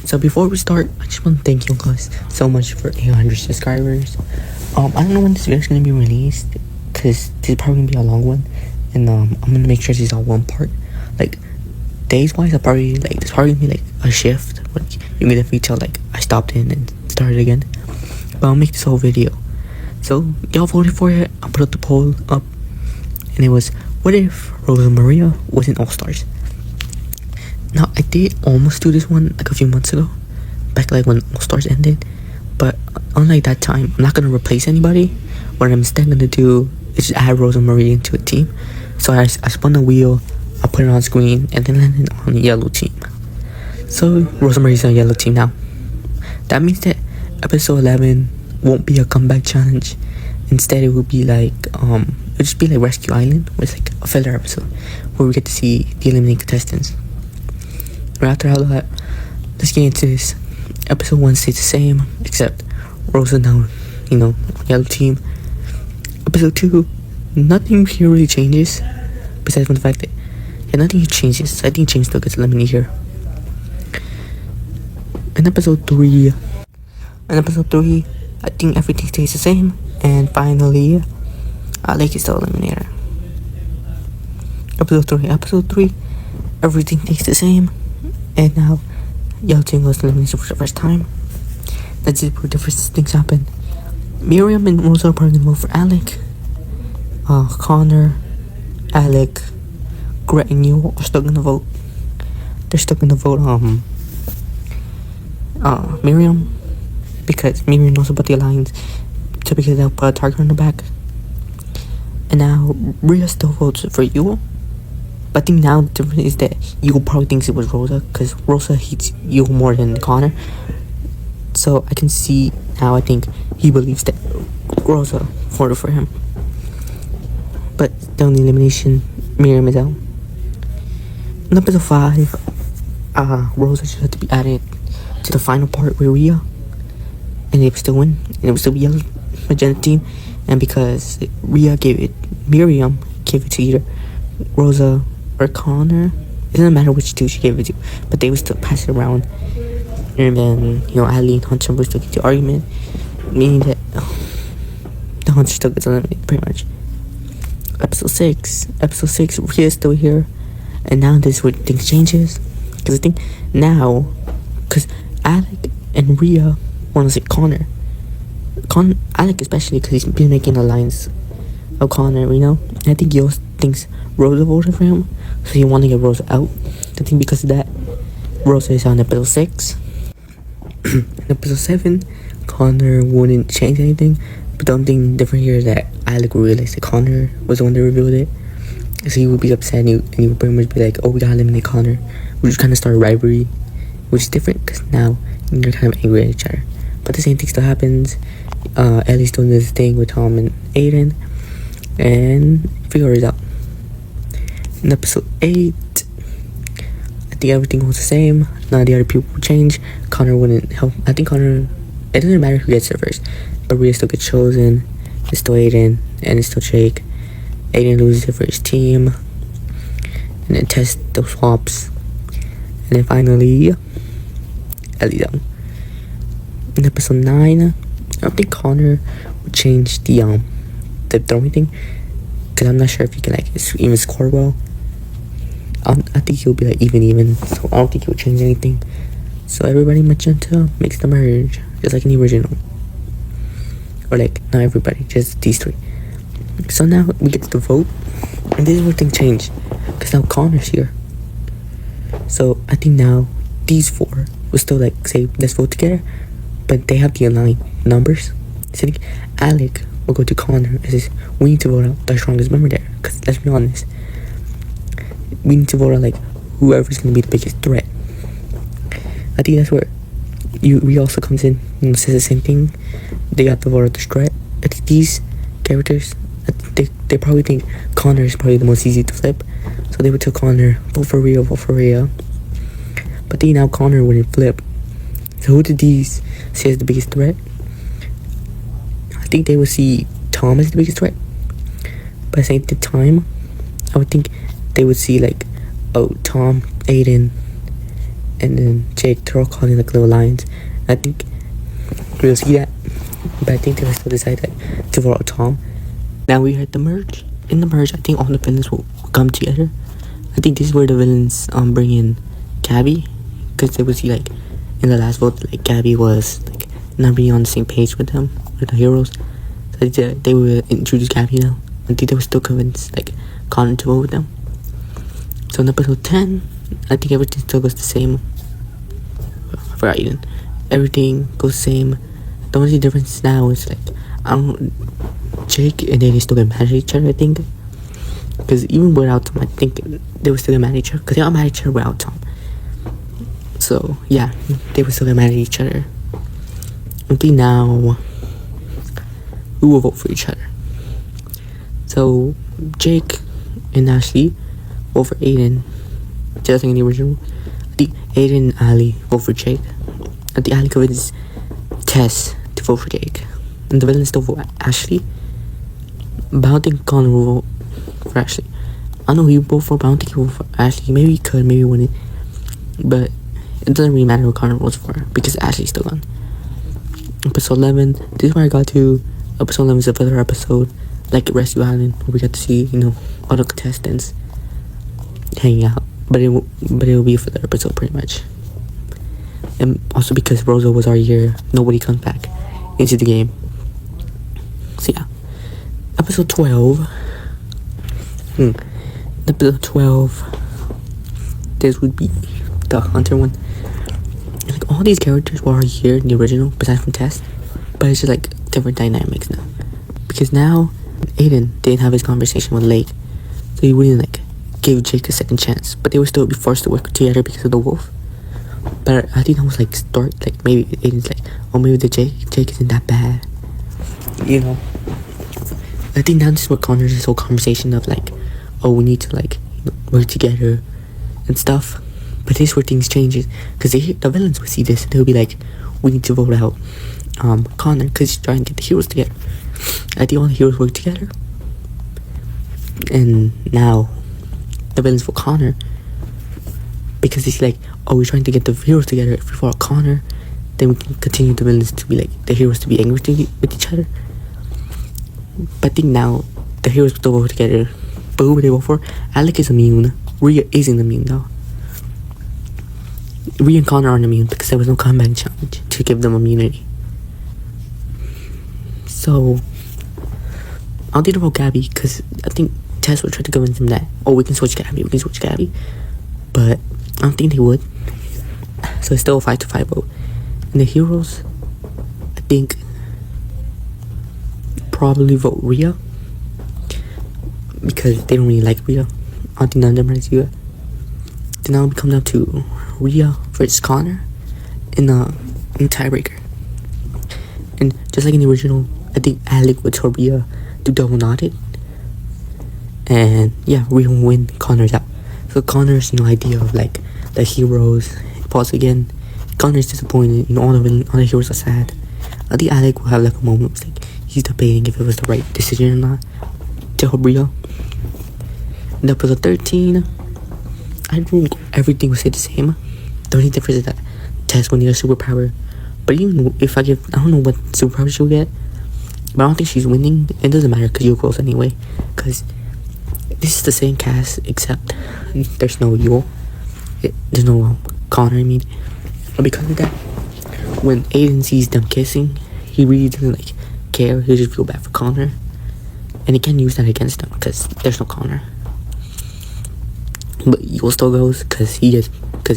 So before we start, I just want to thank you guys so much for 800 subscribers. I don't know when this video is gonna be released, cause this is probably gonna be a long one, and I'm gonna make sure this is all one part. Like days wise, there's probably gonna be like a shift. Like you can definitely tell like I stopped in and started again. But I'll make this whole video. So y'all voted for it. I put up the poll up, and it was, what if Rosa Maria was in All Stars? Now I did almost do this one like a few months ago, back like when All Stars ended. But unlike that time, I'm not gonna replace anybody. What I'm instead gonna do is just add Rosa Maria into a team. So I spun the wheel, I put it on screen, and then landed on the yellow team. So Rosa Maria's on the yellow team now. That means that episode 11 won't be a comeback challenge. Instead, it will be like it'll just be like Rescue Island, where it's like a filler episode where we get to see the eliminated contestants. Right after all that, let's get into this. Episode 1 stays the same, except Rosa now, yellow team. Episode 2, nothing here really changes, besides from the fact that nothing here changes. I think James still gets eliminated here. In episode 3, I think everything stays the same, and finally, Alec is still eliminated. Episode 3, everything stays the same. And now, yellow team goes to elimination for the first time. That's it, where different things happen. Miriam and Rosa are probably gonna vote for Alec. Connor, Alec, Gret, and you are still gonna vote. They're still gonna vote Miriam, because Miriam knows about the alliance, so because they'll put a target on the back. And now Rhea still votes for you. But I think now the difference is that Yul probably thinks it was Rosa, because Rosa hates Yul more than Connor. So I can see now, I think he believes that Rosa voted for him. But the only elimination, Miriam is out. In episode 5, Rosa just had to be added to the final part with Rhea, and they would still win, and it would still be yellow magenta team. And because Miriam gave it to either Rosa or Connor, it doesn't matter which two she gave it to, but they would still pass it around. And then Ali and Hunter would still get the argument, meaning that the Hunter still gets eliminated pretty much. Episode 6, Rhea is still here, and now this is where things changes, because I think now, because Alec and Rhea want to say Connor, Alec especially, because he's been making an alliance of Connor, And I think he also thinks Rosa voted for him, so he want to get Rosa out. I think because of that, Rosa is on episode 6. In episode 7, Connor wouldn't change anything, but the only thing different here is that Alec would realize that Connor was the one that revealed it, so he would be upset, and he would pretty much be like, oh, we gotta eliminate Connor, which kind of start a rivalry, which is different, because now you're kind of angry at each other. But the same thing still happens. Ellie's doing this thing with Tom and Aiden, and Figure's out. In episode 8, I think everything was the same. None of the other people would change. Connor wouldn't help. I think Connor, it doesn't matter who gets there first, but Rhea still gets chosen. It's still Aiden, and it's still Jake. Aiden loses it for his team, and then tests those swaps, and then finally Ellie's out. In episode 9, I think Connor would change the throwing thing, because I'm not sure if he can even score well. I think he'll be like even, so I don't think he'll change anything. So everybody magenta makes the merge, just like in the original. Or not everybody, just these 3. So now we get to the vote, and this is where things change, because now Connor's here. So I think now these 4 will still say let's vote together, but they have the aligned numbers. So I think Alec will go to Connor and says, we need to vote out the strongest member there, because let's be honest, we need to vote out whoever's going to be the biggest threat. I think that's where we also comes in and says the same thing. They got to vote out the threat. I think these characters, they probably think Connor is probably the most easy to flip, so they would tell Connor, vote for Rhea. But then now Connor wouldn't flip. So who did these say is the biggest threat? I think they would see Tom as the biggest threat. But at the same time, I would think they would see Tom, Aiden, and then Jake, they're all calling like little lions. I think we'll see that, but I think they will still decide that to vote out Tom. Now we had the merge. In the merge, I think all the villains will come together. I think this is where the villains bring in Gabby, because they would see like in the last vote like Gabby was like not being on the same page with them, with the heroes. So they would introduce Gabby now. I think they were still convinced like Connor to vote with them. So in episode 10, I think everything still goes the same. I forgot Eden. Everything goes the same. The only difference now is like Jake and Aiden still get mad at each other, I think. Because even without Tom, I think they would still get mad at ech other. Because they got mad at each other without Tom. So yeah, they would still get mad at each other. I think now we will vote for each other. So Jake and Ashley vote for Aiden, just like in the original. I think Aiden and Ali vote for Jake. I think Ali convinces Tess to vote for Jake, and the villains still vote for Ashley. But I don't think Connor will vote for Ashley. I know he will vote for, but I don't think he will vote for Ashley. Maybe he could, maybe he wouldn't. But it doesn't really matter what Connor votes for because Ashley's still gone. Episode 11. This is where I got to. Episode 11 is a further episode, like Rescue Island, where we got to see, all the contestants hanging out. But it will be a further episode pretty much. And also because Rosa was already here, nobody comes back into the game. So yeah. Episode 12. Episode 12. This would be the Hunter one. And, like, all these characters were already here in the original, besides from Tess. But it's just like different dynamics now. Because now Aiden didn't have his conversation with Lake, so he wouldn't like give Jake a second chance. But they would still be forced to work together because of the wolf. But I think that was like like maybe Aiden's like, oh, maybe the Jake isn't that bad. I think now this is what Connor's this whole conversation of like, oh, we need to like work together and stuff. But this is where things changes, because the villains would see this and they'll be like, we need to vote out Connor because he's trying to get the heroes together. I think all the heroes work together, and now the villains vote Connor because it's like, oh, we're trying to get the heroes together. If we vote Connor, then we can continue the villains to be like, the heroes to be angry with each other. But I think now the heroes still vote together. But who would they vote for? Alec is immune. Rhea isn't immune though. Rhea and Connor aren't immune because there was no comeback challenge to give them immunity. So I'll think about Gabby because I think Tess would try to convince him that, oh, we can switch Gabby. But I don't think they would. So it's still a 5-5 vote. And the heroes, I think, probably vote Rhea because they don't really like Rhea. I don't think none of them likes Rhea. Then now we come down to Rhea versus Connor in the tiebreaker. And just like in the original, I think Alec would tell Rhea to double knot it. And yeah, Rhea will win. Connor's out. So Connor's idea of like the heroes falls again. Connor's disappointed. All the heroes are sad. I think Alec will have like a moment where like he's debating if it was the right decision or not to help Rhea. In episode 13, I think everything will stay the same. The only difference is that Tess will need a superpower. But even if I don't know what superpower she'll get, but I don't think she's winning. It doesn't matter because you're close anyway. Because this is the same cast except there's no Yule. There's no Connor, But because of that, when Aiden sees them kissing, he really doesn't like care. He just feel bad for Connor. And he can't use that against them because there's no Connor. But Yule still goes because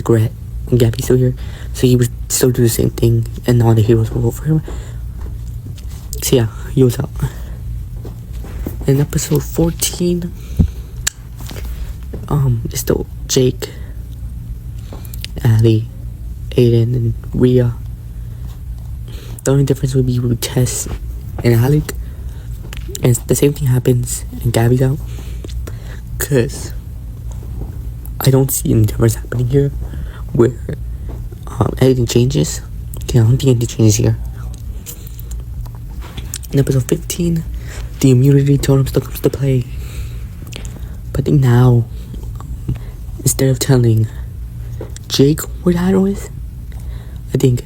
Gret and Gabby's still here. So he would still do the same thing and all the heroes will vote for him. So yeah, Yule's out. In episode 14, it's still Jake, Ali, Aiden, and Rhea. The only difference would be with Tess and Alec. And the same thing happens and Gabby's out. Because I don't see any difference happening here where anything changes. Okay, I don't think anything changes here. In episode 15, the immunity totem still comes to play. But I think now, instead of telling Jake where the idol is. I think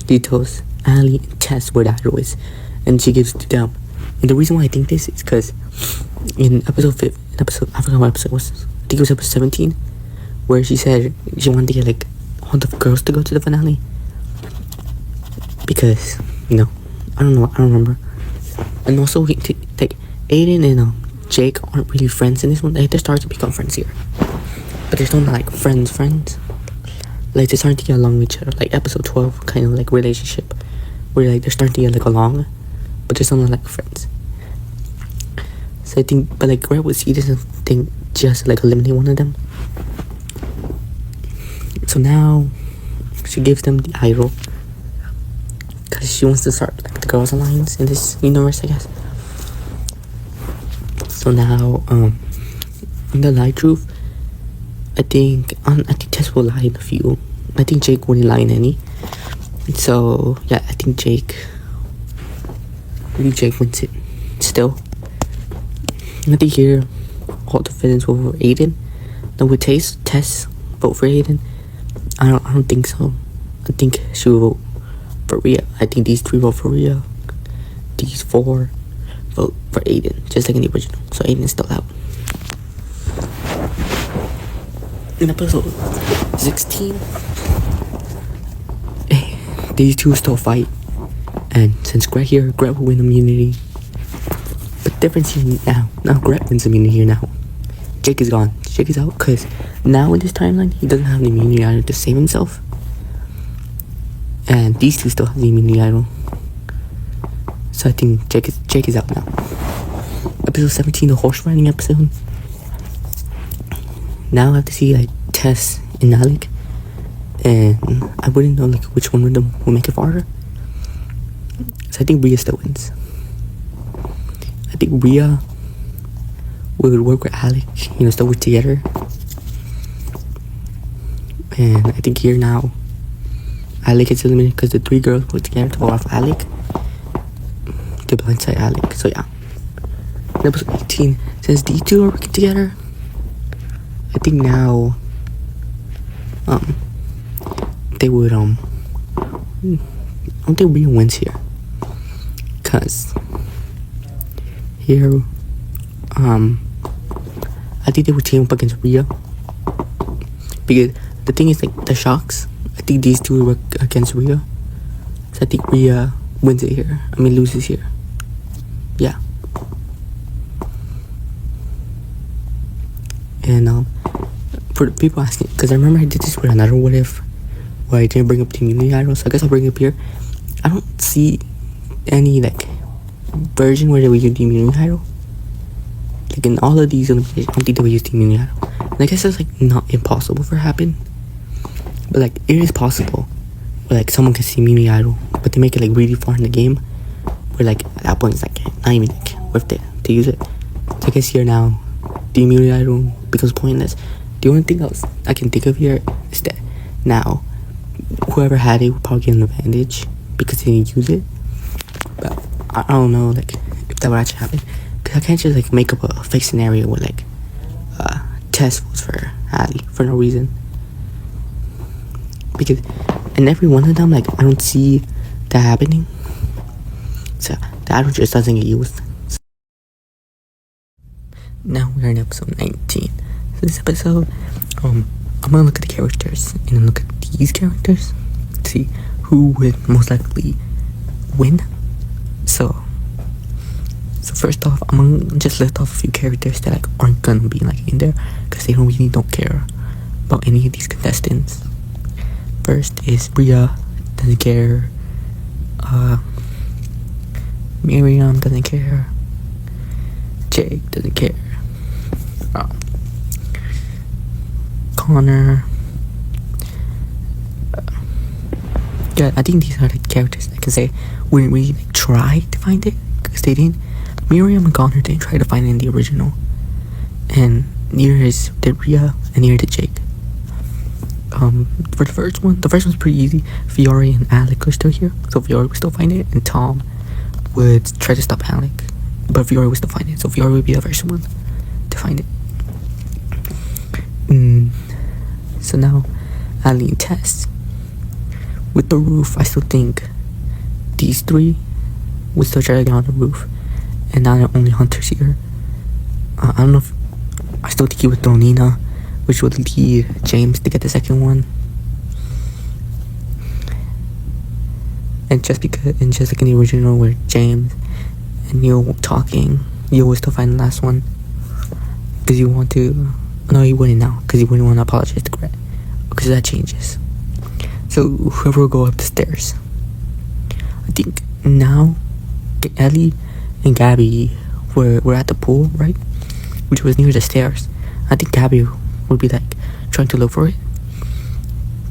he tells Ali and Tess where the idol is, and she gives it to them. And the reason why I think this is because in episode I forgot what episode it was. I think it was episode 17, where she said she wanted to get like all the girls to go to the finale because I don't remember. And also like Aiden and Jake aren't really friends in this one. Like, they're starting to become friends here, but they're still not like friends. Like they're starting to get along with each other. Like episode 12 kind of like relationship where like they're starting to get like along, but they're still not like friends. So I think, but like Greg would see this and think just like eliminate one of them. So now she gives them the idol because she wants to start like the girls' alliance in this universe, I guess. So now, in the lie truth, I think Tess will lie in a few. I think Jake wouldn't lie in any. So yeah, I think Jake wins it still. I think here all the villains vote for Aiden. Then with Tess vote for Aiden. I don't think so. I think she will vote for Rhea. I think these 3 vote for Rhea. These 4 vote for Aiden, just like in the original. So Aiden's still out. In episode 16, these 2 still fight. And since Greg here, Greg will win immunity. But the difference here now Greg wins immunity here now. Jake is gone. Jake is out because now in this timeline, he doesn't have the immunity idol to save himself. And these 2 still have the immunity idol. So I think Jake is out now. Episode 17, the horse riding episode. Now I have to see like Tess and Alec. And I wouldn't know like which one of them will make it farther. So I think Rhea still wins. I think Rhea will work with Alec, still work together. And I think here now, Alec gets eliminated because the 3 girls work together to go off Alec. To blindside Alec, so yeah. In episode 18, since these 2 are working together, I think now, they would, I don't think Rhea wins here. Cause here, I think they would team up against Rhea. Because the thing is, like, the shocks, I think these 2 work against Rhea. So I think Rhea wins it here. Loses here. Yeah. And, for the people asking, because I remember I did this with another what if, where I didn't bring up the immunity idol, so I guess I'll bring it up here. I don't see any, like, version where they would use the immunity idol. Like, in all of these eliminations, I don't think they would use the immunity idol. And I guess it's, like, not impossible for it to happen. But, like, it is possible. Where, like, someone can see immunity idol, but they make it, like, really far in the game. Where, like, at that point, it's, like, not even, like, worth it to use it. So I guess here now, the immunity idol becomes pointless. The only thing else I can think of here is that now, whoever had it would probably get an advantage because they didn't use it. But I don't know, like, if that would actually happen. Because I can't just, like, make up a fake scenario where, like, Tess votes for Abby for no reason. Because in every one of them, like, I don't see that happening. So the idol just doesn't get used. Now we're in episode 19. So this episode, I'm gonna look at the characters and then look at these characters to see who would most likely win. So first off, I'm gonna just list off a few characters that, like, aren't gonna be, like, in there because they don't care about any of these contestants. First is Bria, doesn't care. Miriam doesn't care. Jake doesn't care. Connor. Yeah, I think these are the characters I can say wouldn't really, like, try to find it because they didn't. Miriam and Connor didn't try to find it in the original, and neither did Rhea, and neither did Jake. For the first one's pretty easy. Fiore and Alec are still here, so Fiore would still find it, and Tom would try to stop Alec, but Fiore would still find it, so Fiore would be the first one to find it. So now, Ali and Tess. With the roof, I still think these three would still try to get on the roof, and not only Hunter's here. I don't know if I still think he would throw Nina, which would lead James to get the second one. And just like in the original where James and Neil were talking, you would still find the last one because you want to. No, you wouldn't now because you wouldn't want to apologize to Gret because that changes. So whoever will go up the stairs. I think now Ellie and Gabby were at the pool, right? Which was near the stairs. I think Gabby would be like trying to look for it.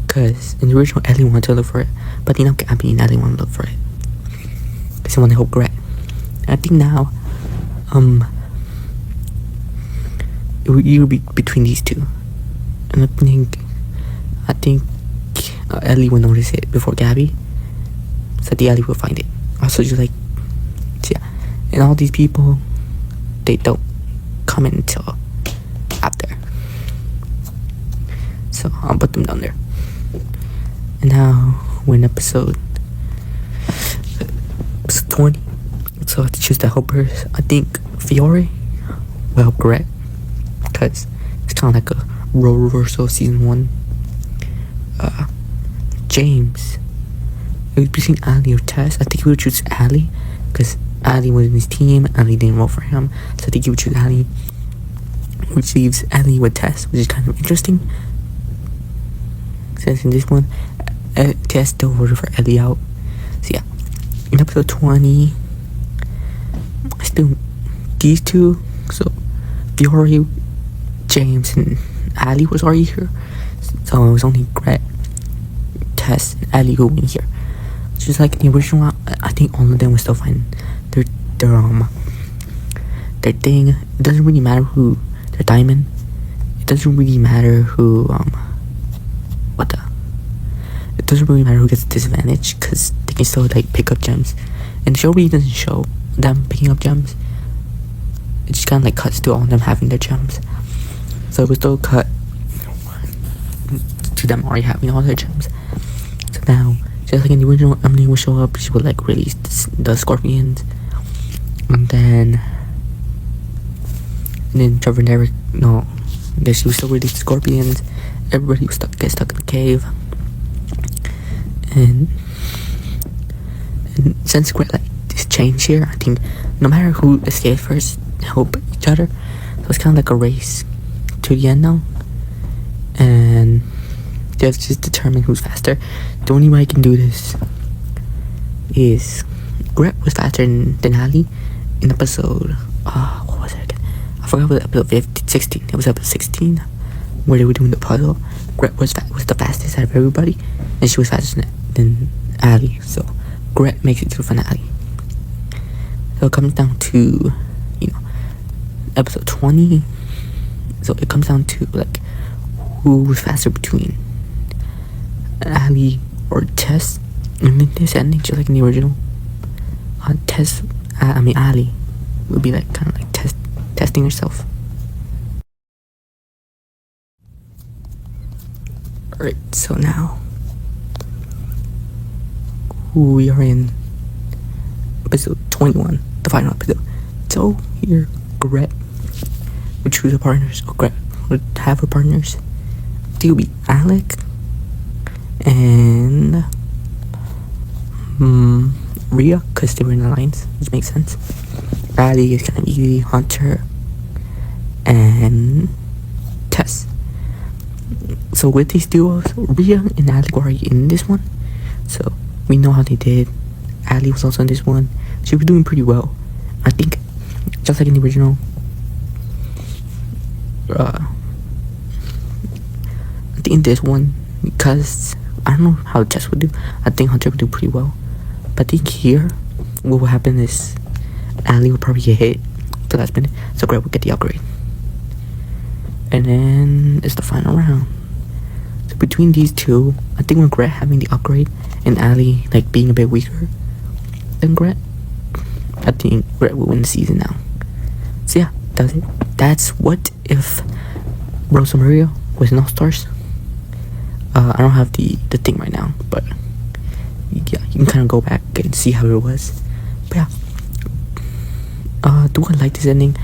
Because in the original Ellie wanted to look for it. But you know Gabby and Ellie want to look for it. Because they want to help Gret. I think now it would be between these two. And I think Ellie would notice it before Gabby. So the Ellie will find it. Also just like, yeah. And all these people, they don't come in until after. So I'll put them down there. And now we're in episode 20. So I have to choose the helpers. I think Fiore will help Gret. Because it's kind of like a role reversal of season 1. James, it was between Ali or Tess. I think he would choose Ali because Ali was in his team. Ali didn't vote for him, so I think he would choose Ali, which leaves Ali with Tess, which is kind of interesting. Since in this one, Tess still voted for Ellie out. So yeah, in episode 20, still these two. So Fiore, James, and Ali was already here. So it was only Gret, Tess, and Ellie who went here. Just like in the original, I think all of them will still find their thing. It doesn't really matter who their diamond. It doesn't really matter who It doesn't really matter who gets the disadvantage because they can still like pick up gems. And the show really doesn't show them picking up gems. It just kind of like cuts to all of them having their gems. So it was still cut to them already having all their gems. So now, just like in the original, Emily will show up. She would like release the scorpions, and then Trevor never. No, I guess she would still release the scorpions. Everybody was get stuck in the cave, and since we're like this change here, I think no matter who escapes first, help each other. So it's kind of like a race to the end now, and they have to just determine who's faster. The only way I can do this is Gret was faster than Ali in episode what was it again? I forgot what episode 16. It was episode 16 where they were doing the puzzle. Gret was the fastest out of everybody, and she was faster than Ali. So Gret makes it to the finale. So it comes down to episode 20. So it comes down to like who was faster between Ali or Tess. And in this ending, just like in the original, Ali would be like kind of like testing herself. Alright, so now we are in episode 21, the final episode. So here, Gret would choose her partners, or Gret would have her partners. They would be Alec and Rhea, because they were in alliance, which makes sense. Ali is kind of easy. Hunter and Tess. So with these duos, Rhea and Ali were already in this one, so we know how they did. Ali was also in this one. She was doing pretty well, I think, just like in the original. I think in this one, because I don't know how Tess would do, I think Hunter would do pretty well. But I think here, what will happen is Ali will probably get hit the last minute, so Gret will get the upgrade. And then it's the final round. So between these two, I think with Gret having the upgrade and Ali like being a bit weaker than Gret, I think Gret will win the season now. So yeah, that's it. That's what if Rosa Maria was in All Stars. I don't have the thing right now, but yeah, you can kind of go back and see how it was. But yeah, do I like this ending?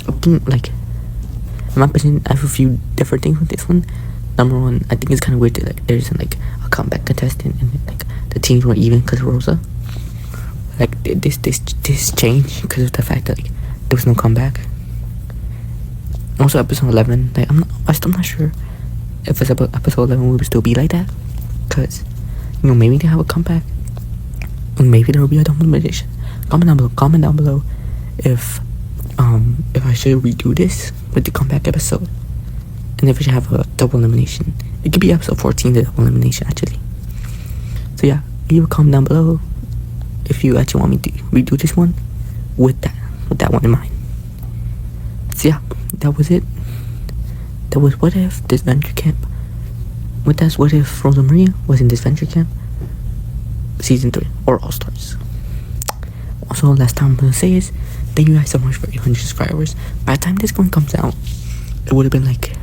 I think, like, in my opinion, I have a few different things with this one. Number one, I think it's kind of weird that, like, there isn't, like, a comeback contestant and, like, the teams were even because of Rosa. Like, this changed because of the fact that, like, there was no comeback. Also, episode 11, like, I'm still not sure if it's episode 11 would still be like that, because, you know, maybe they have a comeback, and maybe there will be a double elimination. Comment down below if I should redo this with the comeback episode, and if we should have a double elimination. It could be episode 14, the double elimination, actually. So yeah, leave a comment down below if you actually want me to redo this one with that one in mind. So yeah, that was it. That was What If Disventure Camp. With that, What If Rosa Maria was in Disventure Camp Season 3 or All Stars. Also, last time I'm gonna say is thank you guys so much for 800 subscribers. By the time this one comes out, it would have been like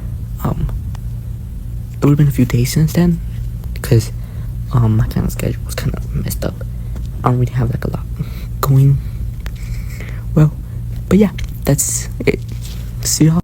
it would have been a few days since then, because my kind of schedule was kind of messed up. I don't really have like a lot going well, but yeah, that's it. See y'all.